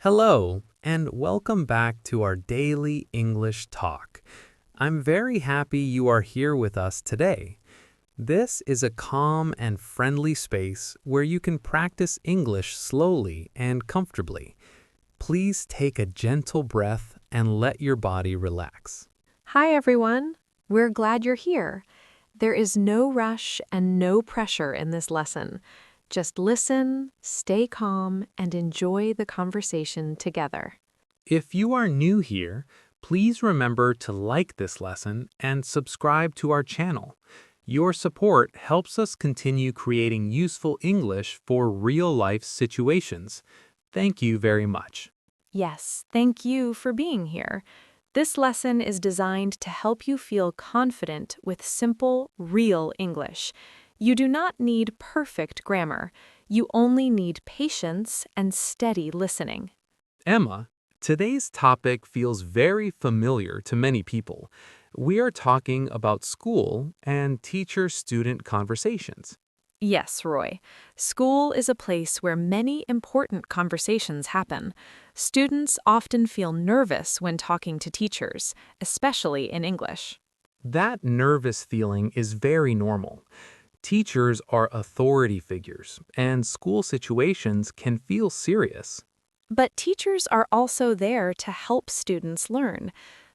Hello, and welcome back to our daily English talk. I'm very happy you are here with us today. This is a calm and friendly space where you can practice English slowly and comfortably. Please take a gentle breath and let your body relax. Hi, everyone. We're glad you're here. There is no rush and no pressure in this lesson. Just listen, stay calm, and enjoy the conversation together. If you are new here, please remember to like this lesson and subscribe to our channel. Your support helps us continue creating useful English for real-life situations. Thank you very much. Yes, thank you for being here. This lesson is designed to help you feel confident with simple, real English. You do not need perfect grammar. You only need patience and steady listening. Emma, today's topic feels very familiar to many people. We are talking about school and teacher-student conversations. Yes, Roy. School is a place where many important conversations happen. Students often feel nervous when talking to teachers, especially in English. That nervous feeling is very normal. Teachers are authority figures, and school situations can feel serious. But teachers are also there to help students learn.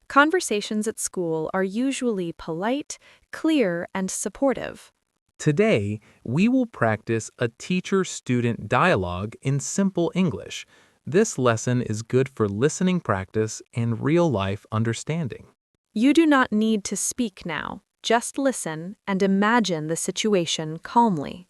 Conversations at school are usually polite, clear, and supportive. Today, we will practice a teacher-student dialogue in simple English. This lesson is good for listening practice and real-life understanding. You do not need to speak now. Just listen and imagine the situation calmly.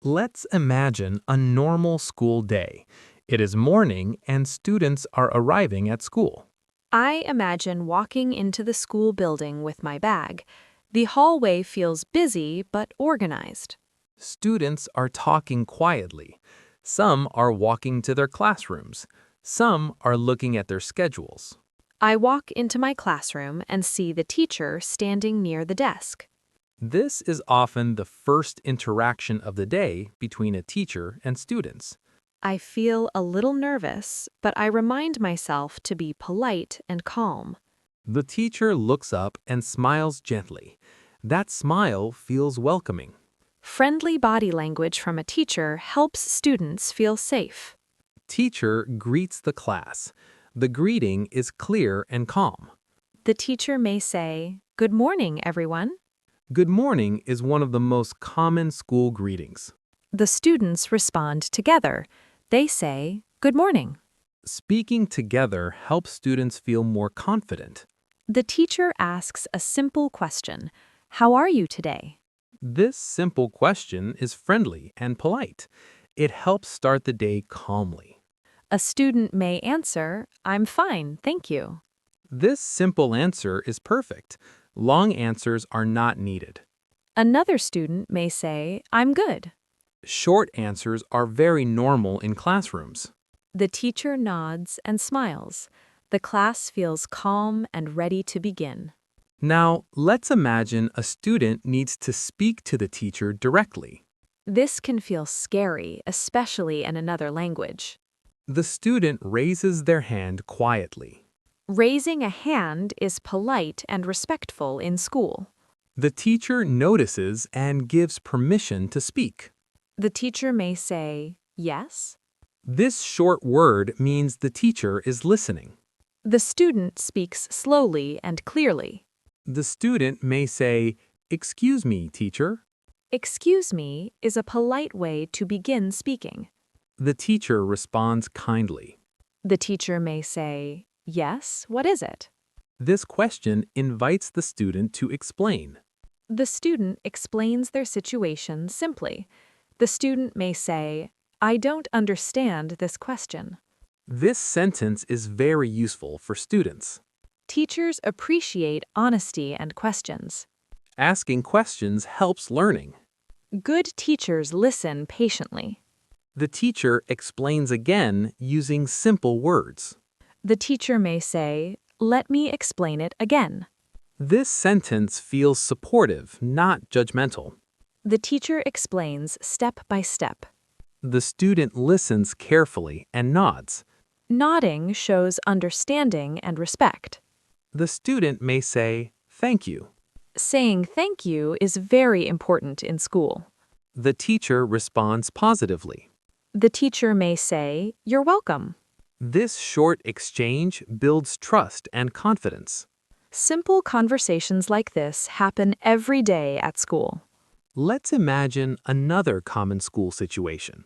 Let's imagine a normal school day. It is morning and students are arriving at school. I imagine walking into the school building with my bag. The hallway feels busy but organized. Students are talking quietly. Some are walking to their classrooms. Some are looking at their schedules. I walk into my classroom and see the teacher standing near the desk. This is often the first interaction of the day between a teacher and students. I feel a little nervous, but I remind myself to be polite and calm. The teacher looks up and smiles gently. That smile feels welcoming. Friendly body language from a teacher helps students feel safe. Teacher greets the class. The greeting is clear and calm. The teacher may say, "Good morning, everyone." Good morning is one of the most common school greetings. The students respond together. They say, "Good morning." Speaking together helps students feel more confident. The teacher asks a simple question, "How are you today?" This simple question is friendly and polite. It helps start the day calmly. A student may answer, "I'm fine, thank you." This simple answer is perfect. Long answers are not needed. Another student may say, "I'm good." Short answers are very normal in classrooms. The teacher nods and smiles. The class feels calm and ready to begin. Now, let's imagine a student needs to speak to the teacher directly. This can feel scary, especially in another language. The student raises their hand quietly. Raising a hand is polite and respectful in school. The teacher notices and gives permission to speak. The teacher may say, "Yes." This short word means the teacher is listening. The student speaks slowly and clearly. The student may say, "Excuse me, teacher." "Excuse me" is a polite way to begin speaking. The teacher responds kindly. The teacher may say, "Yes, what is it?" This question invites the student to explain. The student explains their situation simply. The student may say, "I don't understand this question." This sentence is very useful for students. Teachers appreciate honesty and questions. Asking questions helps learning. Good teachers listen patiently. The teacher explains again using simple words. The teacher may say, "Let me explain it again." This sentence feels supportive, not judgmental. The teacher explains step by step. The student listens carefully and nods. Nodding shows understanding and respect. The student may say, "Thank you." Saying thank you is very important in school. The teacher responds positively. The teacher may say, "You're welcome." This short exchange builds trust and confidence. Simple conversations like this happen every day at school. Let's imagine another common school situation.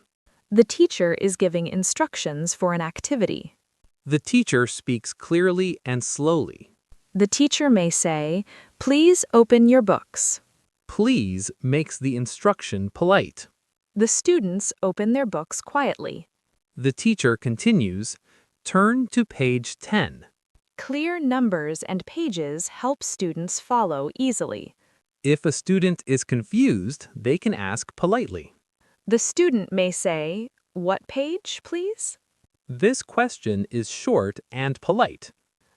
The teacher is giving instructions for an activity. The teacher speaks clearly and slowly. The teacher may say, "Please open your books." Please makes the instruction polite. The students open their books quietly. The teacher continues, "Turn to page 10. Clear numbers and pages help students follow easily. If a student is confused, they can ask politely. The student may say, "What page, please?" This question is short and polite.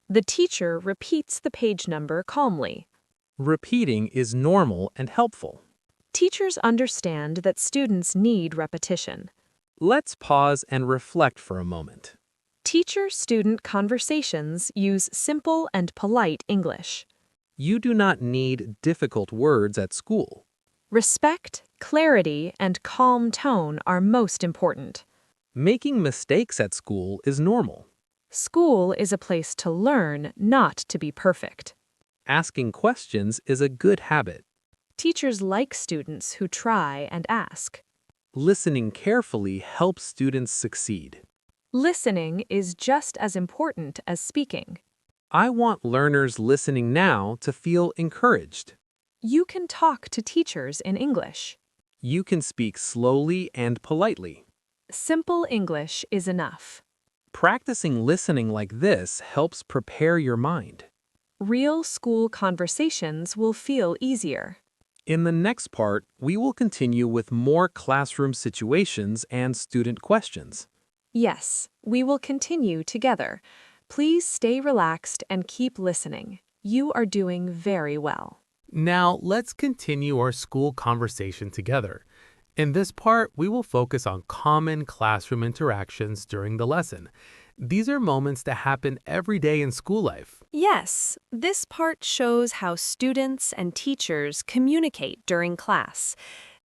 The teacher repeats the page number calmly. Repeating is normal and helpful. Teachers understand that students need repetition. Let's pause and reflect for a moment. Teacher-student conversations use simple and polite English. You do not need difficult words at school. Respect, clarity, and calm tone are most important. Making mistakes at school is normal. School is a place to learn, not to be perfect. Asking questions is a good habit. Teachers like students who try and ask. Listening carefully helps students succeed. Listening is just as important as speaking. I want learners listening now to feel encouraged. You can talk to teachers in English. You can speak slowly and politely. Simple English is enough. Practicing listening like this helps prepare your mind. Real school conversations will feel easier. In the next part, we will continue with more classroom situations and student questions. Yes, we will continue together. Please stay relaxed and keep listening. You are doing very well. Now, let's continue our school conversation together. In this part, we will focus on common classroom interactions during the lesson. These are moments that happen every day in school life. Yes, this part shows how students and teachers communicate during class.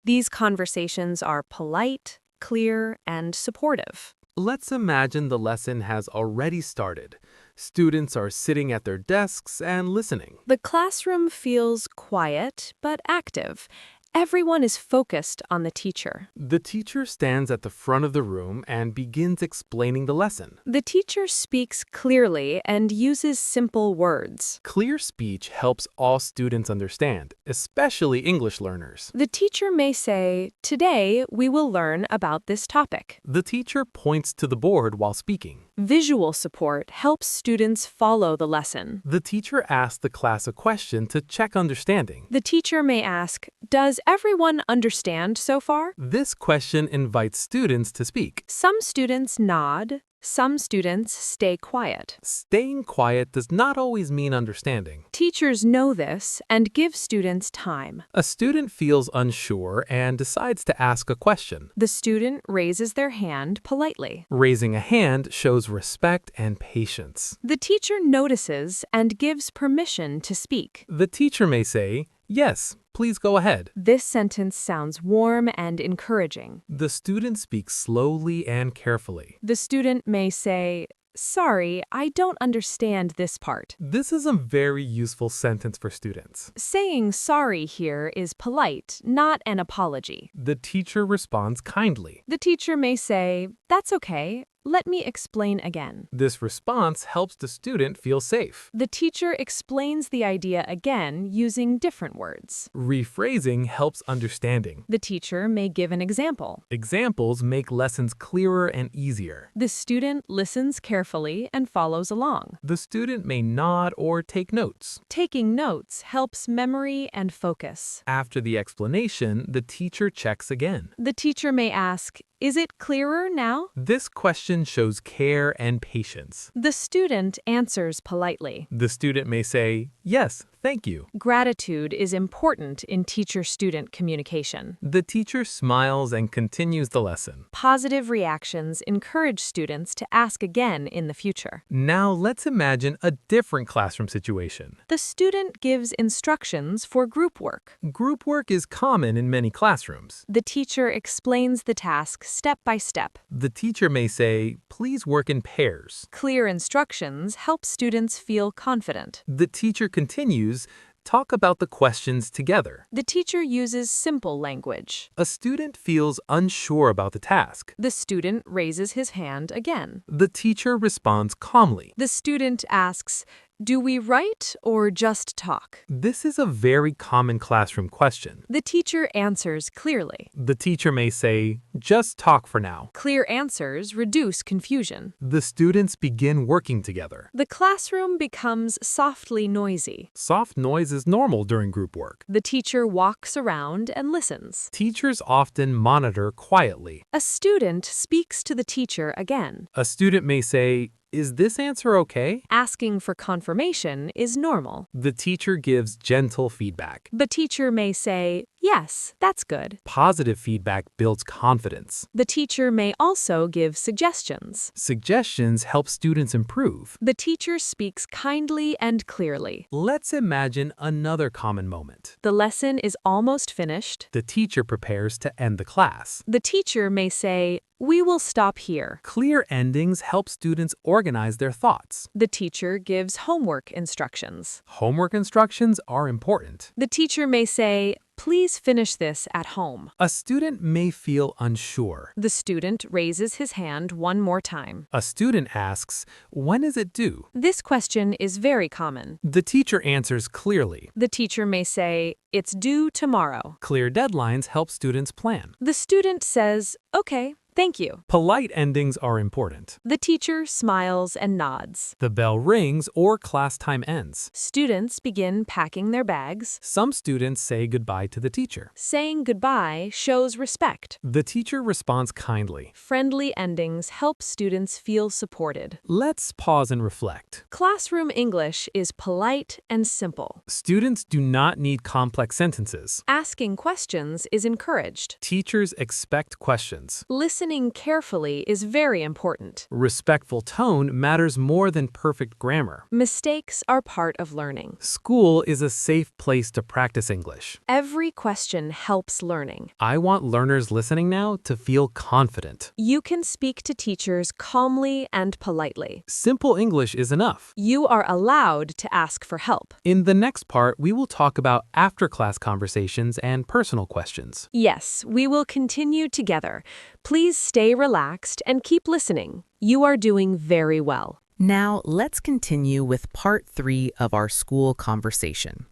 These conversations are polite, clear, and supportive. Let's imagine the lesson has already started. Students are sitting at their desks and listening. The classroom feels quiet but active. Everyone is focused on the teacher. The teacher stands at the front of the room and begins explaining the lesson. The teacher speaks clearly and uses simple words. Clear speech helps all students understand, especially English learners. The teacher may say, "Today we will learn about this topic." The teacher points to the board while speaking. Visual support helps students follow the lesson. The teacher asks the class a question to check understanding. The teacher may ask, "Does everyone understand so far?" This question invites students to speak. Some students nod. Some students stay quiet. Staying quiet does not always mean understanding. Teachers know this and give students time. A student feels unsure and decides to ask a question. The student raises their hand politely. Raising a hand shows respect and patience. The teacher notices and gives permission to speak. The teacher may say, "Yes, please go ahead." This sentence sounds warm and encouraging. The student speaks slowly and carefully. The student may say, "Sorry, I don't understand this part." This is a very useful sentence for students. Saying sorry here is polite, not an apology. The teacher responds kindly. The teacher may say, "That's okay. Let me explain again." This response helps the student feel safe. The teacher explains the idea again using different words. Rephrasing helps understanding. The teacher may give an example. Examples make lessons clearer and easier. The student listens carefully and follows along. The student may nod or take notes. Taking notes helps memory and focus. After the explanation, the teacher checks again. The teacher may ask, "Is it clearer now?" This question shows care and patience. The student answers politely. The student may say, "Yes, thank you. Gratitude is important in teacher-student communication. The teacher smiles and continues the lesson. Positive reactions encourage students to ask again in the future. Now let's imagine a different classroom situation. The student gives instructions for group work. Group work is common in many classrooms. The teacher explains the task step by step. The teacher may say, please work in pairs. Clear instructions help students feel confident. The teacher continues, talk about the questions together. The teacher uses simple language. A student feels unsure about the task. The student raises his hand again. The teacher responds calmly. The student asks, "Do we write or just talk?" This is a very common classroom question. The teacher answers clearly. The teacher may say, just talk for now. Clear answers reduce confusion. The students begin working together. The classroom becomes softly noisy. Soft noise is normal during group work. The teacher walks around and listens. Teachers often monitor quietly. A student speaks to the teacher again. A student may say, is this answer okay? Asking for confirmation is normal. The teacher gives gentle feedback. The teacher may say, "Yes, that's good." Positive feedback builds confidence. The teacher may also give suggestions. Suggestions help students improve. The teacher speaks kindly and clearly. Let's imagine another common moment. The lesson is almost finished. The teacher prepares to end the class. The teacher may say, "We will stop here." Clear endings help students organize their thoughts. The teacher gives homework instructions. Homework instructions are important. The teacher may say, "Please finish this at home." A student may feel unsure. The student raises his hand one more time. A student asks, when is it due? This question is very common. The teacher answers clearly. The teacher may say, "It's due tomorrow." Clear deadlines help students plan. The student says, "Okay, thank you." Polite endings are important. The teacher smiles and nods. The bell rings or class time ends. Students begin packing their bags. Some students say goodbye to the teacher. Saying goodbye shows respect. The teacher responds kindly. Friendly endings help students feel supported. Let's pause and reflect. Classroom English is polite and simple. Students do not need complex sentences. Asking questions is encouraged. Teachers expect questions. Listening carefully is very important. Respectful tone matters more than perfect grammar. Mistakes are part of learning. School is a safe place to practice English. Every question helps learning. I want learners listening now to feel confident. You can speak to teachers calmly and politely. Simple English is enough. You are allowed to ask for help. In the next part, we will talk about after-class conversations and personal questions. Yes, we will continue together. Please stay relaxed and keep listening. You are doing very well. Now, let's continue with part 3 of our school conversation.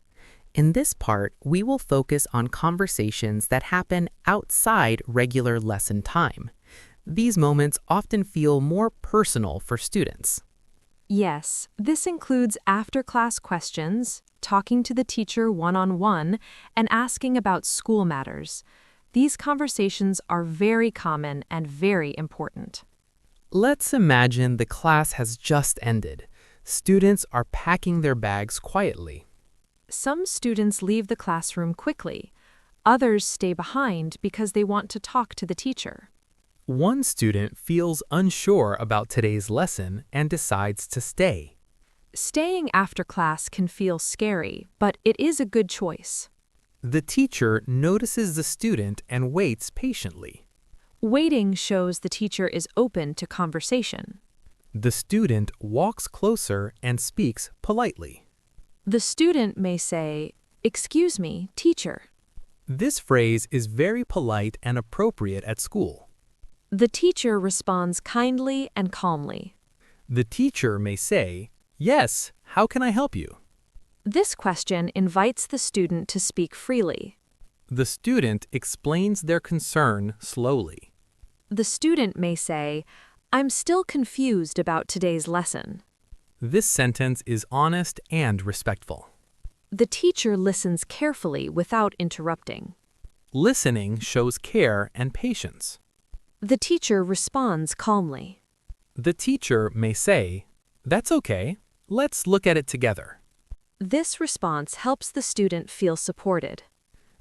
In this part, we will focus on conversations that happen outside regular lesson time. These moments often feel more personal for students. Yes, this includes after-class questions, talking to the teacher one-on-one, and asking about school matters. These conversations are very common and very important. Let's imagine the class has just ended. Students are packing their bags quietly. Some students leave the classroom quickly. Others stay behind because they want to talk to the teacher. One student feels unsure about today's lesson and decides to stay. Staying after class can feel scary, but it is a good choice. The teacher notices the student and waits patiently. Waiting shows the teacher is open to conversation. The student walks closer and speaks politely. The student may say, "Excuse me, teacher." This phrase is very polite and appropriate at school. The teacher responds kindly and calmly. The teacher may say, "Yes, how can I help you?" This question invites the student to speak freely. The student explains their concern slowly. The student may say, "I'm still confused about today's lesson." This sentence is honest and respectful. The teacher listens carefully without interrupting. Listening shows care and patience. The teacher responds calmly. The teacher may say, "That's okay. Let's look at it together." This response helps the student feel supported.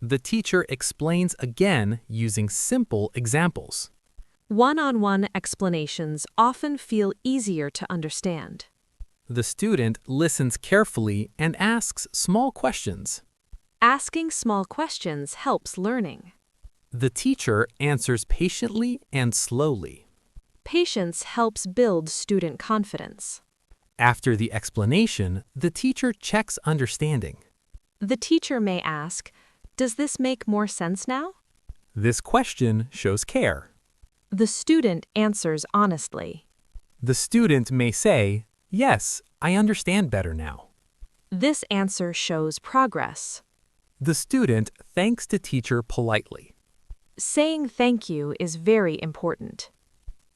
The teacher explains again using simple examples. One-on-one explanations often feel easier to understand. The student listens carefully and asks small questions. Asking small questions helps learning. The teacher answers patiently and slowly. Patience helps build student confidence. After the explanation, the teacher checks understanding. The teacher may ask, "Does this make more sense now?" This question shows care. The student answers honestly. The student may say, "Yes, I understand better now." This answer shows progress. The student thanks the teacher politely. Saying thank you is very important.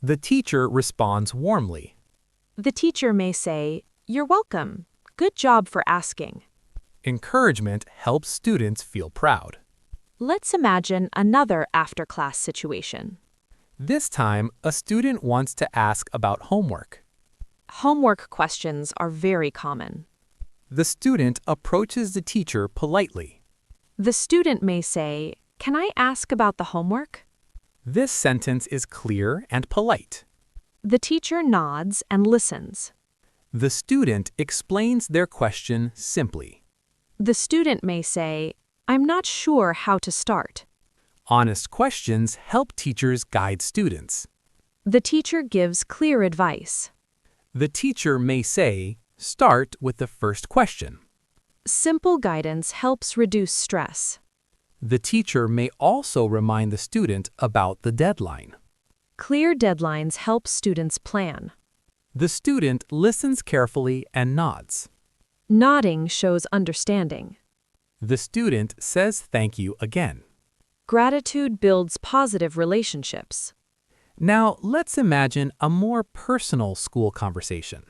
The teacher responds warmly. The teacher may say, "You're welcome. Good job for asking." Encouragement helps students feel proud. Let's imagine another after-class situation. This time, a student wants to ask about homework. Homework questions are very common. The student approaches the teacher politely. The student may say, "Can I ask about the homework?" This sentence is clear and polite. The teacher nods and listens. The student explains their question simply. The student may say, "I'm not sure how to start." Honest questions help teachers guide students. The teacher gives clear advice. The teacher may say, "Start with the first question." Simple guidance helps reduce stress. The teacher may also remind the student about the deadline. Clear deadlines help students plan. The student listens carefully and nods. Nodding shows understanding. The student says thank you again. Gratitude builds positive relationships. Now, let's imagine a more personal school conversation.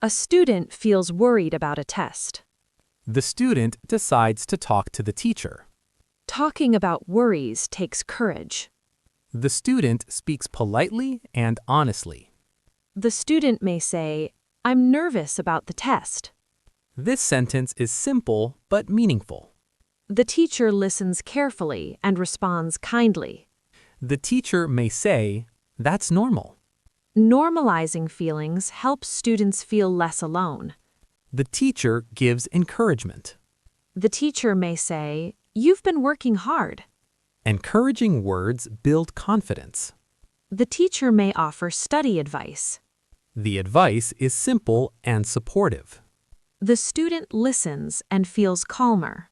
A student feels worried about a test. The student decides to talk to the teacher. Talking about worries takes courage. The student speaks politely and honestly. The student may say, "I'm nervous about the test." This sentence is simple but meaningful. The teacher listens carefully and responds kindly. The teacher may say, "That's normal." Normalizing feelings helps students feel less alone. The teacher gives encouragement. The teacher may say, "You've been working hard." Encouraging words build confidence. The teacher may offer study advice. The advice is simple and supportive. The student listens and feels calmer.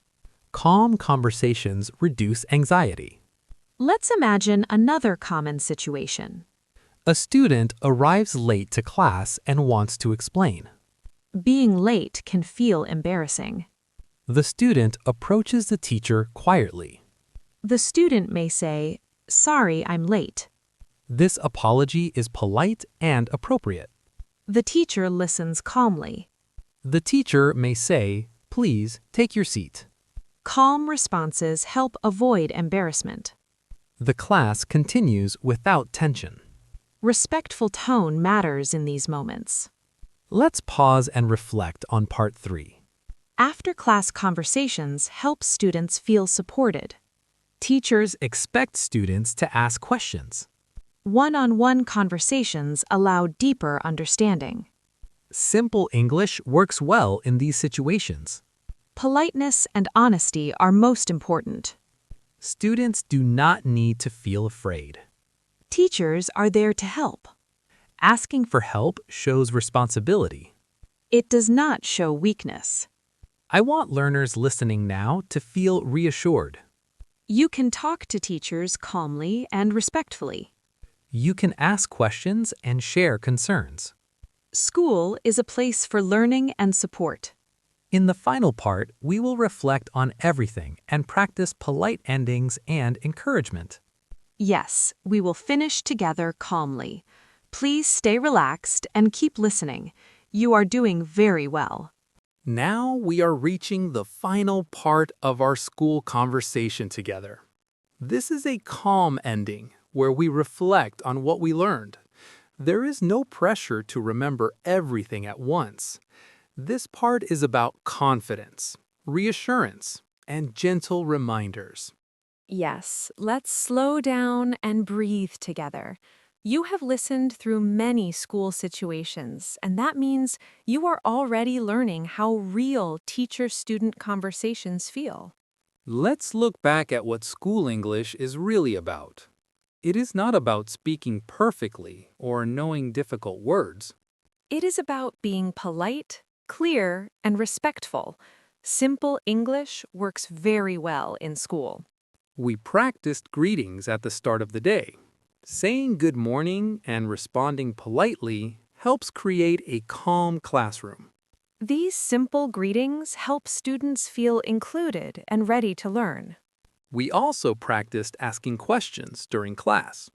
Calm conversations reduce anxiety. Let's imagine another common situation. A student arrives late to class and wants to explain. Being late can feel embarrassing. The student approaches the teacher quietly. The student may say, "Sorry, I'm late." This apology is polite and appropriate. The teacher listens calmly. The teacher may say, "Please take your seat." Calm responses help avoid embarrassment. The class continues without tension. Respectful tone matters in these moments. Let's pause and reflect on part 3. After-class conversations help students feel supported. Teachers expect students to ask questions. One-on-one conversations allow deeper understanding. Simple English works well in these situations. Politeness and honesty are most important. Students do not need to feel afraid. Teachers are there to help. Asking for help shows responsibility. It does not show weakness. I want learners listening now to feel reassured. You can talk to teachers calmly and respectfully. You can ask questions and share concerns. School is a place for learning and support. In the final part, we will reflect on everything and practice polite endings and encouragement. Yes, we will finish together calmly. Please stay relaxed and keep listening. You are doing very well. Now we are reaching the final part of our school conversation together. This is a calm ending where we reflect on what we learned. There is no pressure to remember everything at once. This part is about confidence, reassurance, and gentle reminders. Yes, let's slow down and breathe together. You have listened through many school situations, and that means you are already learning how real teacher-student conversations feel. Let's look back at what school English is really about. It is not about speaking perfectly or knowing difficult words. It is about being polite, clear, and respectful. Simple English works very well in school. We practiced greetings at the start of the day. Saying good morning and responding politely helps create a calm classroom. These simple greetings help students feel included and ready to learn. We also practiced asking questions during class.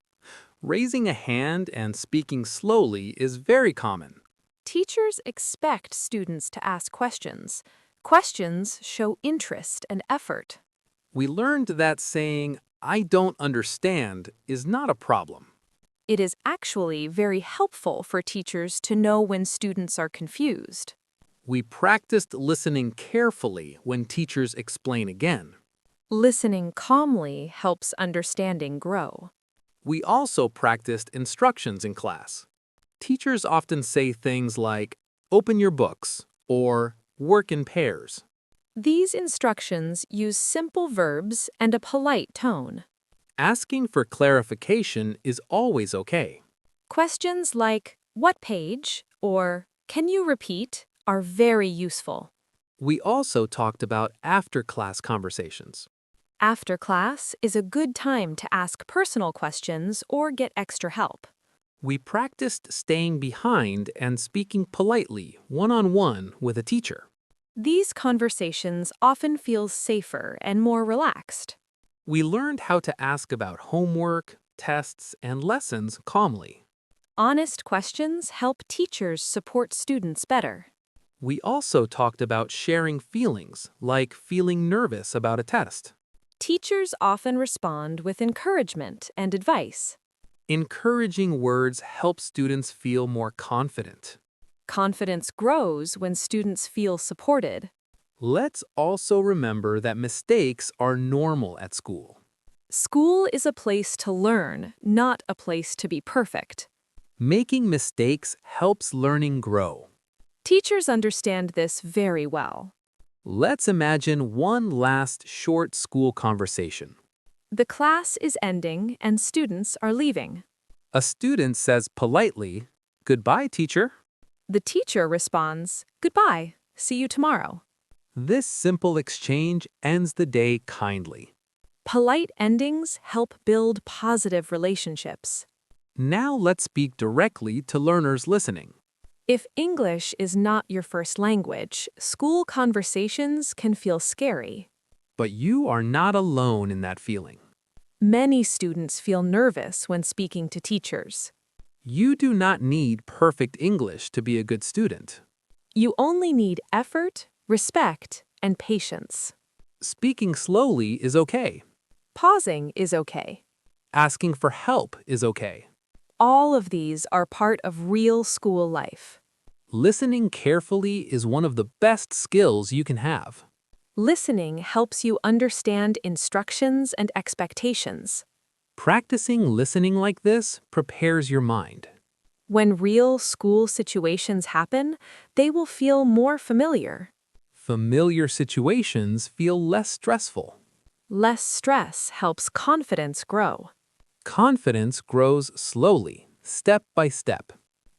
Raising a hand and speaking slowly is very common. Teachers expect students to ask questions. Questions show interest and effort. We learned that saying, "I don't understand," is not a problem. It is actually very helpful for teachers to know when students are confused. We practiced listening carefully when teachers explain again. Listening calmly helps understanding grow. We also practiced instructions in class. Teachers often say things like, "Open your books," or "Work in pairs." These instructions use simple verbs and a polite tone. Asking for clarification is always okay. Questions like, "What page?" or "Can you repeat?" are very useful. We also talked about after-class conversations. After class is a good time to ask personal questions or get extra help. We practiced staying behind and speaking politely, one-on-one with a teacher. These conversations often feel safer and more relaxed. We learned how to ask about homework, tests, and lessons calmly. Honest questions help teachers support students better. We also talked about sharing feelings, like feeling nervous about a test. Teachers often respond with encouragement and advice. Encouraging words help students feel more confident. Confidence grows when students feel supported. Let's also remember that mistakes are normal at school. School is a place to learn, not a place to be perfect. Making mistakes helps learning grow. Teachers understand this very well. Let's imagine one last short school conversation. The class is ending and students are leaving. A student says politely, "Goodbye, teacher." The teacher responds, "Goodbye, see you tomorrow." This simple exchange ends the day kindly. Polite endings help build positive relationships. Now let's speak directly to learners listening. If English is not your first language, school conversations can feel scary. But you are not alone in that feeling. Many students feel nervous when speaking to teachers. You do not need perfect English to be a good student. You only need effort, respect, and patience. Speaking slowly is okay. Pausing is okay. Asking for help is okay. All of these are part of real school life. Listening carefully is one of the best skills you can have. Listening helps you understand instructions and expectations. Practicing listening like this prepares your mind. When real school situations happen, they will feel more familiar. Familiar situations feel less stressful. Less stress helps confidence grow. Confidence grows slowly, step by step.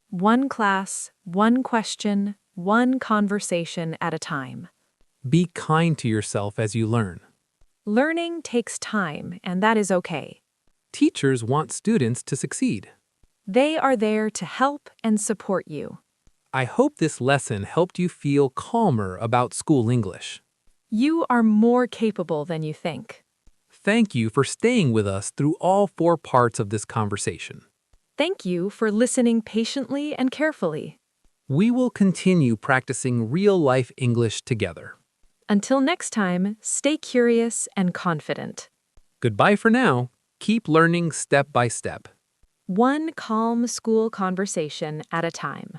One class, one question, one conversation at a time. Be kind to yourself as you learn. Learning takes time, and that is okay. Teachers want students to succeed. They are there to help and support you. I hope this lesson helped you feel calmer about school English. You are more capable than you think. Thank you for staying with us through all 4 parts of this conversation. Thank you for listening patiently and carefully. We will continue practicing real-life English together. Until next time, stay curious and confident. Goodbye for now. Keep learning step by step. One calm school conversation at a time.